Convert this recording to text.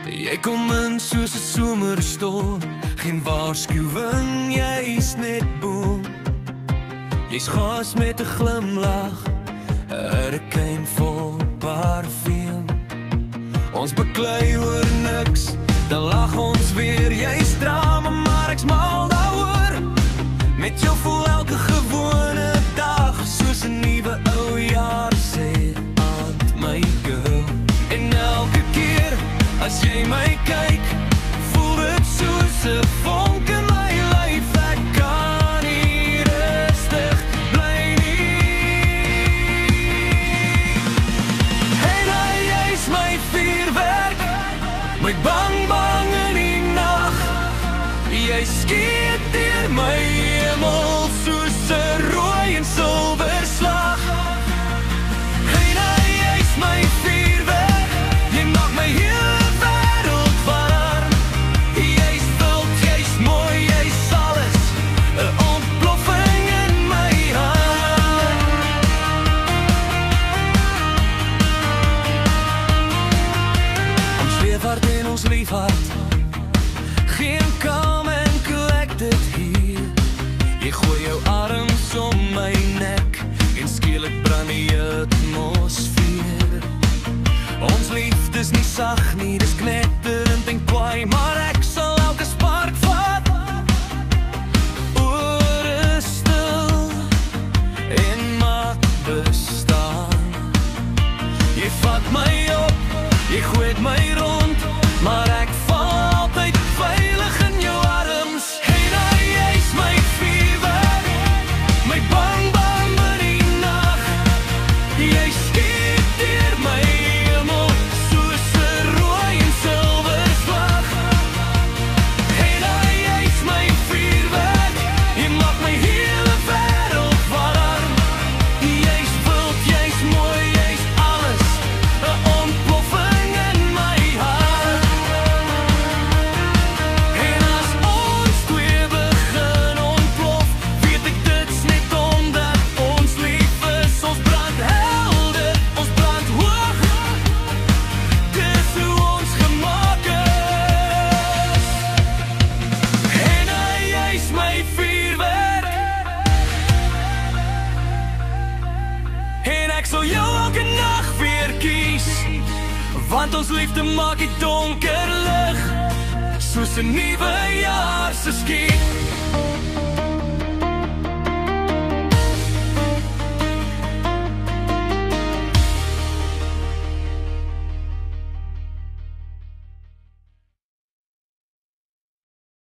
Jy kom in soos 'n somerstorm, geen waarskuwing, jy's net boom. Jy's gas met 'n glimlag, 'n hurricane vol parfum. Ons beklei oor niks, dan lag ons weer. Jy's drama, maar ek's mal daaroor. Met jou voel elke gewone dag soos 'n nuwe ou jaar, sê Aunt my girl. En elke keer as jy my kyk, voel dit soos 'n vonk in my lyf. Ek kan nie rustig bly nie. Hey, nou jy's my vuurwerk, my bang bang in die nag. Jy skiet deur my hemel soos 'n rooi en silwer slag. Hey, nou jy's my vuurwerk, jy maak my hele wêreld warm. Jy's wild, jy's mooi, jy's alles, 'n ontploffing in my hart. Ons leefhard en ons liefhart, geen kalm en collected hier. Jy gooi jou arms om my nek en skielik brand die atmosfeer. Ons liefdes nie sag nie, dis knetterend en kwaai, maar ek sal elke spark vat. Ore stil en maak bestaan. Jy vat my op, jy gooi my rond, maar ek val altyd veilig in jou arms. Hey, nou jy's my vuurwerk, my bang bang in die nag. Jy skiet deur my hemel soos 'n rooi en silwer slag. Hey, nou jy's my vuurwerk, jy maak my hele wêreld warm. Jy's wild, jy's mooi, jy's alles, 'n ontploffing in my hart. En as ons twee begin ontplof, weet ek dit's net omdat ons lief is. Ons brand helder, ons brand hoog, dis hoe ons gemaak is. En jy's my vuurwerk, en ek sal jou elke nag weer kies, want ons liefde maak die donker lig soos 'n nuwe jaar se skiet.